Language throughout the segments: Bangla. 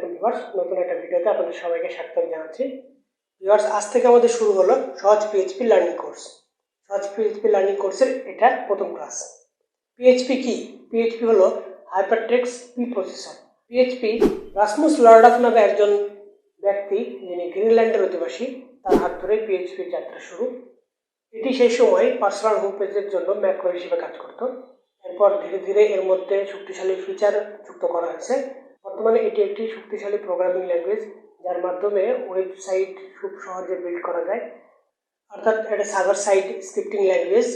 আলাইকুম ভিউয়ার্স, নতুন একটা ভিডিওতে আপনাদের সবাইকে স্বাগত জানাচ্ছি। ভিউয়ার্স, আজ থেকে আমাদের শুরু হলো সহজ পিএইচপি লার্নিং কোর্স। সহজ পিএইচপি লার্নিং কোর্সের এটা প্রথম ক্লাস। পিএইচপি কি? পিএইচপি হলো হাইপারটেক্সট প্রিপ্রসেসর। পিএইচপি রাসমুস লর্ডফ নামে একজন ব্যক্তি, যিনি গ্রিনল্যান্ডের অধিবাসী, তার হাত ধরে পিএইচপির যাত্রা শুরু। এটি সেই সময় পার্সোনাল হোম পেজের জন্য ম্যাক্রো হিসেবে কাজ করত। এরপর ধীরে ধীরে এর মধ্যে শক্তিশালী ফিচার যুক্ত করা হয়েছে। বর্তমানে এটি একটি শক্তিশালী প্রোগ্রামিং ল্যাঙ্গুয়েজ, যার মাধ্যমে ওয়েবসাইট খুব সহজে বিল্ড করা যায়। অর্থাৎ এটা সার্ভার সাইড স্ক্রিপ্টিং ল্যাঙ্গুয়েজ।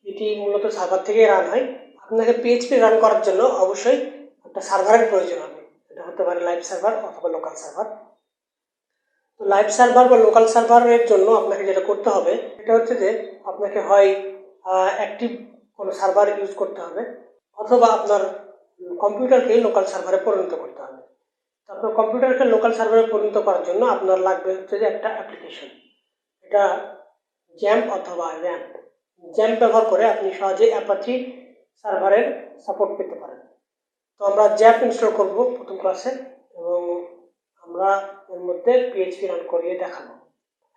এটি মূলত সার্ভার থেকে রান হয়। আপনাকে পিএইচপি রান করার জন্য অবশ্যই একটা সার্ভারের প্রয়োজন হবে। এটা হতে পারে লাইভ সার্ভার অথবা লোকাল সার্ভার। তো লাইভ সার্ভার বা লোকাল সার্ভারের জন্য আপনাকে যেটা করতে হবে এটা হচ্ছে যে আপনাকে হয় অ্যাক্টিভ কোনো সার্ভার ইউজ করতে হবে, অথবা আপনার কম্পিউটারকে লোকাল সার্ভারে পরিণত করতে হবে। তো আপনার কম্পিউটারকে লোকাল সার্ভারে পরিণত করার জন্য আপনার লাগবে হচ্ছে যে একটা অ্যাপ্লিকেশন। এটা জ্যাম্প অথবা র্যাম্প। জ্যাম্প ব্যবহার করে আপনি সহজে অ্যাপাচি সার্ভারের সাপোর্ট পেতে পারেন। তো আমরা জ্যাম্প ইনস্টল করব প্রথম ক্লাসে, এবং আমরা এর মধ্যে পিএইচপি রান করিয়ে দেখাবো।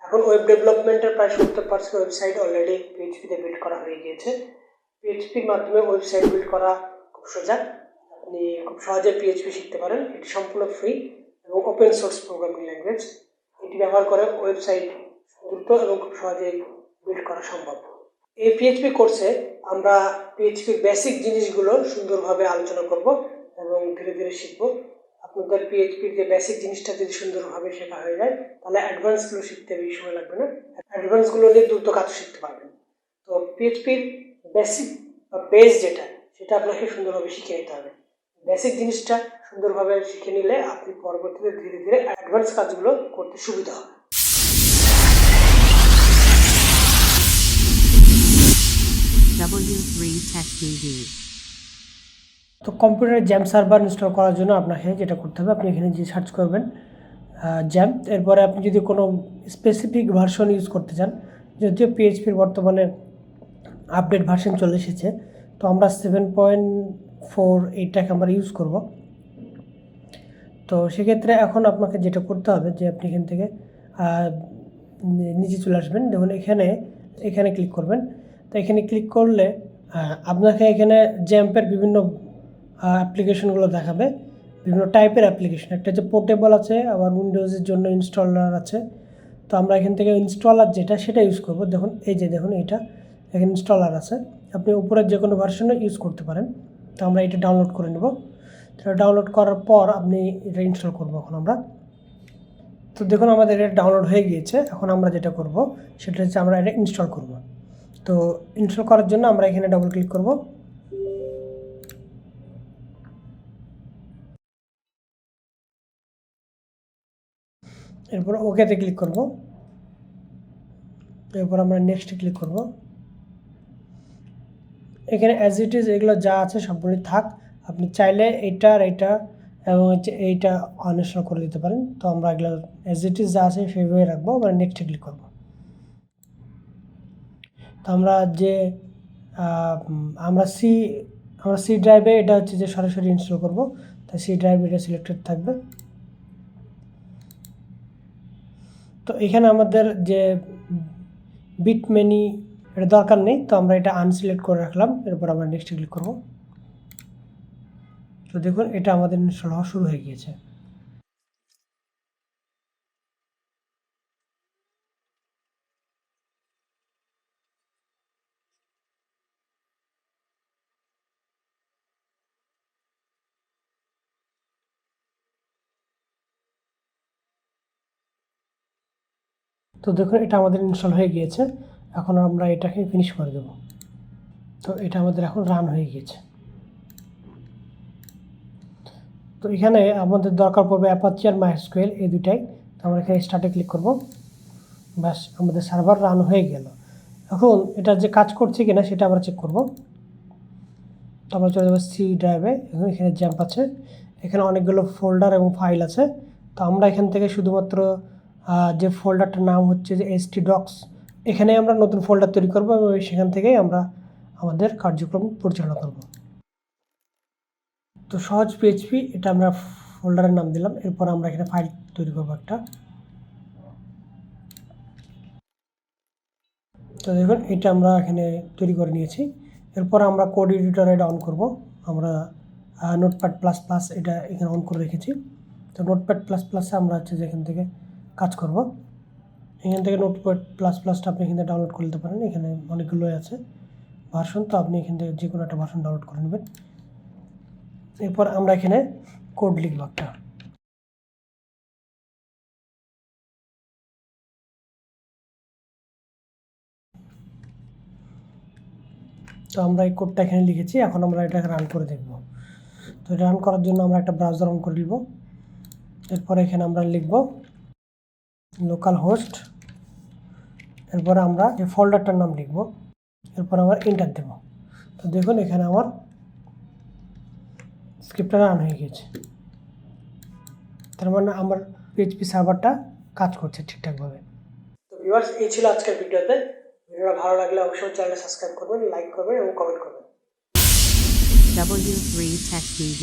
এখন ওয়েব ডেভেলপমেন্টের প্রায় 70% ওয়েবসাইট অলরেডি পিএইচপিতে বিল্ড করা হয়ে গিয়েছে। পিএইচপির মাধ্যমে ওয়েবসাইট বিল্ড করা খুব সোজা। আপনি খুব সহজে পিএইচপি শিখতে পারেন। এটি সম্পূর্ণ ফ্রি এবং ওপেন সোর্স প্রোগ্রামিং ল্যাঙ্গুয়েজ। এটি ব্যবহার করে ওয়েবসাইট দ্রুত এবং খুব সহজে বিল্ড করা সম্ভব। এই পিএইচপি কোর্সে আমরা পিএইচপির বেসিক জিনিসগুলো সুন্দরভাবে আলোচনা করব এবং ধীরে ধীরে শিখব। আপনাদের পিএইচপির যে বেসিক জিনিসটা যদি সুন্দরভাবে শেখা হয়ে যায়, তাহলে অ্যাডভান্সগুলো শিখতে বেশি সময় লাগবে না। অ্যাডভান্সগুলো নিয়ে দ্রুত কাজ শিখতে পারবেন। তো পিএইচপির বেসিক বা বেস যেটা, সেটা আপনাকে সুন্দরভাবে শিখে নিতে হবে। বেসিক জিনিসটা সুন্দরভাবে শিখে নিলে আপনি পরবর্তীতে ধীরে ধীরে অ্যাডভান্স কাজগুলো করতে সুবিধা হবে। তো কম্পিউটারে জ্যাম্প সার্ভার ইনস্টল করার জন্য আপনাকে যেটা করতে হবে, আপনি এখানে যে সার্চ করবেন জ্যাম্প। এরপরে আপনি যদি কোনো স্পেসিফিক ভার্সন ইউজ করতে চান, যদিও পিএইচপির বর্তমানে আপডেট ভার্সন চলে এসেছে, তো আমরা 7.4 এইটাকে আমরা ইউজ করব। তো সেক্ষেত্রে এখন আপনাকে যেটা করতে হবে যে আপনি এখান থেকে নিচে চলে আসবেন। দেখুন এখানে ক্লিক করবেন। তো এখানে ক্লিক করলে আপনাকে এখানে জ্যাম্পের বিভিন্ন অ্যাপ্লিকেশনগুলো দেখাবে, বিভিন্ন টাইপের অ্যাপ্লিকেশন। একটা হচ্ছে পোর্টেবল আছে, আবার উইন্ডোজের জন্য ইনস্টলার আছে। তো আমরা এখান থেকে ইনস্টলার যেটা সেটা ইউজ করব। দেখুন দেখুন এটা এখানে ইনস্টলার আছে। আপনি উপরের যে কোনো ভার্সনে ইউজ করতে পারেন। তো আমরা এটা ডাউনলোড করে নেব। এটা ডাউনলোড করার পর আপনি এটা ইনস্টল করবো এখন আমরা। তো দেখুন আমাদের এটা ডাউনলোড হয়ে গিয়েছে। এখন আমরা যেটা করব সেটা হচ্ছে আমরা এটা ইনস্টল করব। তো ইনস্টল করার জন্য আমরা এখানে ডাবল ক্লিক করব। এরপর ওকেতে ক্লিক করব। এরপর আমরা নেক্সটে ক্লিক করব। এখানে অ্যাজ ইট ইজ এগুলো যা আছে সবগুলি থাক। আপনি চাইলে এইটা এবং এইটা আনইনস্টল করে দিতে পারেন। তো আমরা এগুলো অ্যাজ ইট ইজ যা আছে সেইভাবে রাখবো। আমরা নেক্সটে ক্লিক করব। তো আমরা সি ড্রাইভে এটা হচ্ছে যে সরাসরি ইনস্টল করব। তাই সি ড্রাইভ এটা সিলেক্টেড থাকবে। তো এখানে আমাদের যে বিট মেনি এটা দরকার নেই, তো আমরা এটা আনসিলেক্ট করে রাখলাম। এরপর আমরা নেক্সটে ক্লিক করব। তো দেখুন এটা আমাদের ইনস্টল হওয়া শুরু হয়ে গিয়েছে। তো দেখুন এটা আমাদের ইনস্টল হয়ে গিয়েছে। এখন আমরা এটাকে ফিনিশ করে দেব। তো এটা আমাদের এখন রান হয়ে গিয়েছে। তো এখানে আমাদের দরকার পড়বে অ্যাপাচি আর মাইএসকিউএল, এই দুটাই। তো আমরা এখানে স্টার্টে ক্লিক করব। ব্যাস আমাদের সার্ভার রান হয়ে গেল। এখন এটা যে কাজ করছে কিনা সেটা আমরা চেক করব। তো আমরা চলে যাবো সি ড্রাইভে। এখানে জ্যাম্প আছে, এখানে অনেকগুলো ফোল্ডার এবং ফাইল আছে। তো আমরা এখান থেকে শুধুমাত্র যে ফোল্ডারটার নাম হচ্ছে যে htdocs, এখানে আমরা নতুন ফোল্ডার তৈরি করব এবং সেখান থেকেই আমরা আমাদের কার্যক্রম পরিচালনা করব। তো সহজ পিএইচপি এটা আমরা ফোল্ডারের নাম দিলাম। এরপর আমরা এখানে ফাইল তৈরি করব একটা। তো দেখুন এটা আমরা এখানে তৈরি করে নিয়েছি। এরপর আমরা কোড এডিটরে এটা অন করব। আমরা নোটপ্যাড প্লাস প্লাস এটা এখানে অন করে রেখেছি। তো নোটপ্যাড প্লাস প্লাসে আমরা হচ্ছে যে এখান থেকে কাজ করব। এখান থেকে নোটপ্যাড প্লাস প্লাসটা আপনি এখানে ডাউনলোড করে নিতে পারেন। এখানে অনেকগুলোই আছে ভার্সন, তো আপনি এখান থেকে যে কোনো একটা ভার্সন ডাউনলোড করে নেবেন। এরপর আমরা এখানে কোড লিখব একটা। তো আমরা এই কোডটা এখানে লিখেছি। এখন আমরা এটাকে রান করে দেখব। তো এটা রান করার জন্য আমরা একটা ব্রাউজার অন করে নিব। এরপর এখানে আমরা লিখব লোকাল হোস্ট। এরপর আমরা এই ফোল্ডারটার নাম লিখব। এরপর আমরা এন্টার দেব। তো দেখুন এখানে আমার স্ক্রিপ্টটা রান হয়ে গেছে। তার মানে আমার PHP সার্ভারটা কাজ করছে ঠিকঠাকভাবে। তো ভিউয়ার্স, এই ছিল আজকের ভিডিওতে। ভিডিওটা ভালো লাগলে অবশ্যই চ্যানেলটা সাবস্ক্রাইব করবেন, লাইক করবেন এবং কমেন্ট করবেন। W3 Tech TV